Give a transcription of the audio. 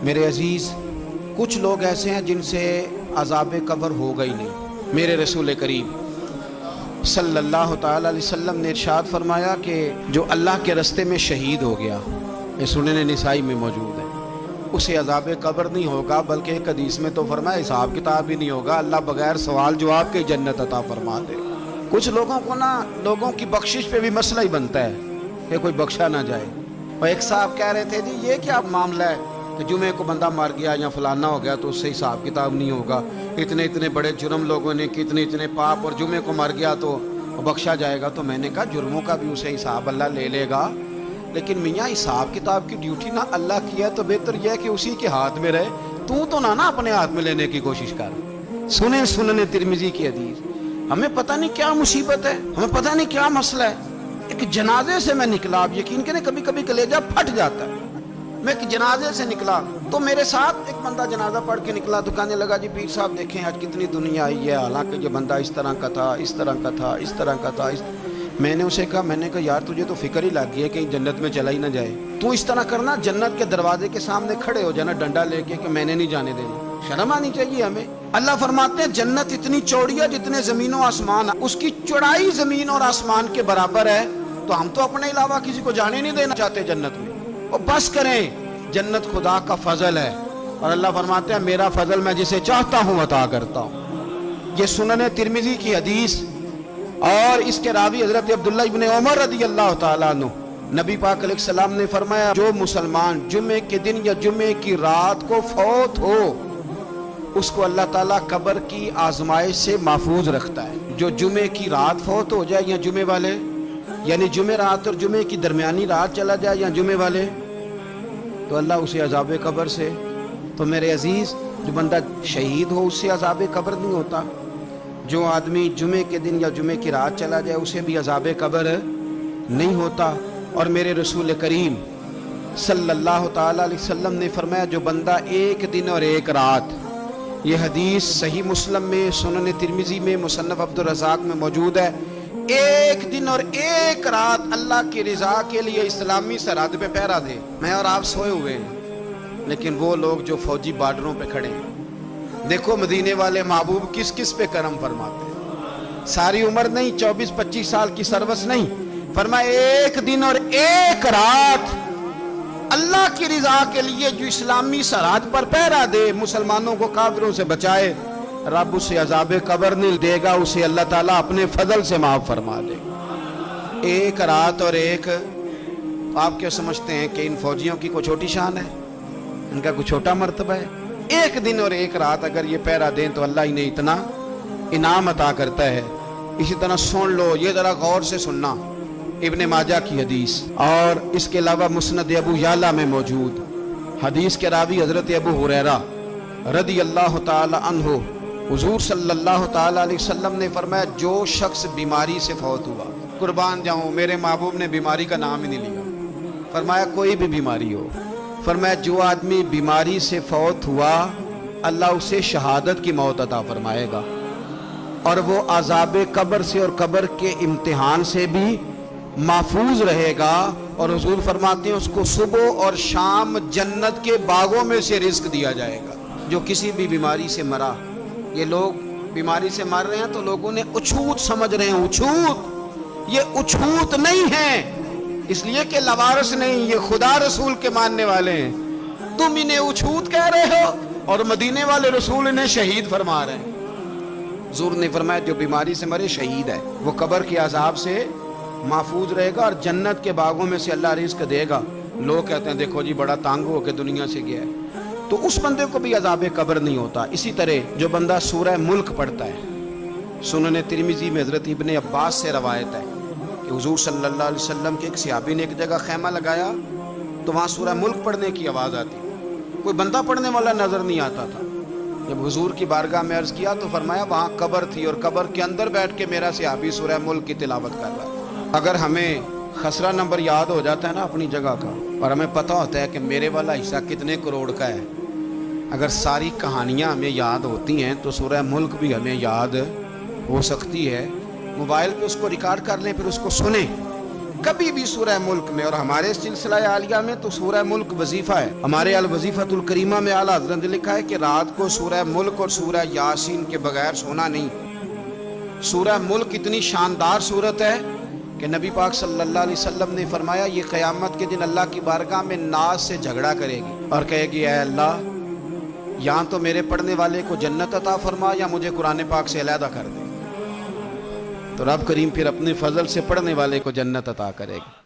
میرے عزیز، کچھ لوگ ایسے ہیں جن سے عذاب قبر ہوگا ہی نہیں۔ میرے رسول کریم صلی اللہ تعالی علیہ وسلم نے ارشاد فرمایا کہ جو اللہ کے رستے میں شہید ہو گیا، یہ سنن نسائی میں موجود ہے، اسے عذاب قبر نہیں ہوگا، بلکہ ایک حدیث میں تو فرمایا حساب کتاب بھی نہیں ہوگا، اللہ بغیر سوال جواب کے جنت عطا فرما دے۔ کچھ لوگوں کو لوگوں کی بخشش پہ بھی مسئلہ ہی بنتا ہے کہ کوئی بخشا نہ جائے۔ اور ایک صاحب کہہ رہے تھے جی یہ کیا معاملہ ہے کہ جمعے کو بندہ مر گیا یا فلانا ہو گیا تو اس سے حساب کتاب نہیں ہوگا، اتنے بڑے جرم لوگوں نے کی، اتنے پاپ، اور جمعے کو مر گیا تو بخشا جائے گا۔ تو میں نے کہا جرموں کا بھی اسے حساب اللہ لے لے گا، لیکن میاں حساب کتاب کی ڈیوٹی نہ اللہ کی ہے تو بہتر یہ ہے کہ اسی کے ہاتھ میں رہے، تو نہ اپنے ہاتھ میں لینے کی کوشش کر۔ سنن ترمذی کی حدیث۔ ہمیں پتہ نہیں کیا مصیبت ہے، ہمیں پتہ نہیں کیا مسئلہ ہے۔ ایک جنازے سے میں نکلا، آپ یقین کریں کبھی کبھی کلیجہ پھٹ جاتا ہے۔ میں ایک جنازے سے نکلا تو میرے ساتھ ایک بندہ جنازہ پڑھ کے نکلا تو کہنے لگا جی پیر صاحب دیکھیں آج کتنی دنیا آئی ہے، حالانکہ یہ بندہ اس طرح کا تھا، اس طرح کا تھا، اس طرح کا تھا۔ میں نے اسے کہا یار تجھے تو فکر ہی لگ گئی ہے کہیں جنت میں چلا ہی نہ جائے، تو اس طرح کرنا جنت کے دروازے کے سامنے کھڑے ہو جانا ڈنڈا لے کے کہ میں نے نہیں جانے دینا۔ شرم آنی چاہیے ہمیں۔ اللہ فرماتے ہیں جنت اتنی چوڑی ہے جتنے زمین و آسمان، اس کی چوڑائی زمین اور آسمان کے برابر ہے، تو ہم تو اپنے علاوہ کسی کو جانے نہیں دینا چاہتے جنت میں۔ اور بس کریں، جنت خدا کا فضل ہے، اور اللہ فرماتے ہیں میرا فضل میں جسے چاہتا ہوں عطا کرتا ہوں۔ یہ سنن ترمذی کی حدیث، اور اس کے راوی حضرت عبداللہ ابن عمر رضی اللہ تعالیٰ عنہ، نبی پاک علیہ السلام نے فرمایا جو مسلمان جمعے کے دن یا جمعے کی رات کو فوت ہو، اس کو اللہ تعالیٰ قبر کی آزمائش سے محفوظ رکھتا ہے۔ جو جمعے کی رات فوت ہو جائے یا جمعے والے، یعنی جمعے رات اور جمعے کی درمیانی رات چلا جائے یا جمعے والے، تو اللہ اسے عذاب قبر سے، تو میرے عزیز جو بندہ شہید ہو اس سے عذاب قبر نہیں ہوتا، جو آدمی جمعے کے دن یا جمعے کی رات چلا جائے اسے بھی عذاب قبر نہیں ہوتا۔ اور میرے رسول کریم صلی اللہ تعالیٰ علیہ وسلم نے فرمایا جو بندہ ایک دن اور ایک رات، یہ حدیث صحیح مسلم میں، سنن ترمذی میں، مصنف عبدالرزاق میں موجود ہے، ایک دن اور ایک رات اللہ کی رضا کے لیے اسلامی سرحد پہ پہرا دے۔ میں اور آپ سوئے ہوئے ہیں، لیکن وہ لوگ جو فوجی بارڈروں پہ کھڑے ہیں، دیکھو مدینے والے محبوب کس کس پہ کرم فرماتے ہیں۔ ساری عمر نہیں، 24-25 سال کی سروس نہیں، فرمایا ایک دن اور ایک رات اللہ کی رضا کے لیے جو اسلامی سرحد پر پہرا دے، مسلمانوں کو کافروں سے بچائے، رب اسے عذاب قبر نہیں دے گا، اسے اللہ تعالیٰ اپنے فضل سے معاف فرما دے گا۔ ایک رات اور ایک، آپ کیا سمجھتے ہیں کہ ان فوجیوں کی کوئی چھوٹی شان ہے، ان کا کوئی چھوٹا مرتبہ ہے؟ ایک دن اور ایک رات اگر یہ پہرا دیں تو اللہ انہیں اتنا انعام عطا کرتا ہے۔ اسی طرح سن لو، یہ ذرا غور سے سننا، ابن ماجہ کی حدیث، اور اس کے علاوہ مسند ابو یعلا میں موجود حدیث کے راوی حضرت ابو ہریرہ رضی اللہ تعالی عنہ، حضور صلی اللہ تعالی علیہ وسلم نے فرمایا جو شخص بیماری سے فوت ہوا، قربان جاؤں میرے محبوب نے بیماری کا نام ہی نہیں لیا، فرمایا کوئی بھی بیماری ہو، فرمایا جو آدمی بیماری سے فوت ہوا اللہ اسے شہادت کی موت عطا فرمائے گا، اور وہ عذاب قبر سے اور قبر کے امتحان سے بھی محفوظ رہے گا، اور حضور فرماتے ہیں اس کو صبح اور شام جنت کے باغوں میں سے رزق دیا جائے گا۔ جو کسی بھی بیماری سے مرا، یہ لوگ بیماری سے مر رہے ہیں تو لوگوں نے اچھوت سمجھ رہے ہیں، اچھوت، یہ اچھوت نہیں ہے، اس لیے کہ لوارث نہیں، یہ خدا رسول کے ماننے والے ہیں، تم انہیں اچھوت کہہ رہے ہو اور مدینے والے رسول انہیں شہید فرما رہے ہیں۔ حضور نے فرمایا جو بیماری سے مرے شہید ہے، وہ قبر کے عذاب سے محفوظ رہے گا اور جنت کے باغوں میں سے اللہ رزق دے گا۔ لوگ کہتے ہیں دیکھو جی بڑا تانگ ہو کے دنیا سے گیا ہے، تو اس بندے کو بھی عذاب قبر نہیں ہوتا۔ اسی طرح جو بندہ سورہ ملک پڑھتا ہے، سنن ترمذی میں حضرت ابن عباس سے روایت ہے کہ حضور صلی اللہ علیہ وسلم کے ایک صحابی نے ایک جگہ خیمہ لگایا تو وہاں سورہ ملک پڑھنے کی آواز آتی، کوئی بندہ پڑھنے والا نظر نہیں آتا تھا۔ جب حضور کی بارگاہ میں عرض کیا تو فرمایا وہاں قبر تھی اور قبر کے اندر بیٹھ کے میرا صحابی سورہ ملک کی تلاوت کر رہا تھا۔ اگر ہمیں خسرہ نمبر یاد ہو جاتا ہے نا اپنی جگہ کا، اور ہمیں پتہ ہوتا ہے کہ میرے والا حصہ کتنے کروڑ کا ہے، اگر ساری کہانیاں ہمیں یاد ہوتی ہیں تو سورہ ملک بھی ہمیں یاد ہو سکتی ہے۔ موبائل پہ اس کو ریکارڈ کر لیں، پھر اس کو سنیں، کبھی بھی سورہ ملک میں، اور ہمارے سلسلہ عالیہ میں تو سورہ ملک وظیفہ ہے، ہمارے الوظیفۃ الکریمہ میں اعلیٰ حضرت نے لکھا ہے کہ رات کو سورہ ملک اور سورہ یاسین کے بغیر سونا نہیں۔ سورہ ملک اتنی شاندار سورت ہے کہ نبی پاک صلی اللہ علیہ وسلم نے فرمایا یہ قیامت کے دن اللہ کی بارگاہ میں ناز سے جھگڑا کرے گی اور کہے گی اے اللہ، یہاں تو میرے پڑھنے والے کو جنت عطا فرما یا مجھے قرآن پاک سے علیحدہ کر دے۔ تو رب کریم پھر اپنے فضل سے پڑھنے والے کو جنت عطا کرے گا۔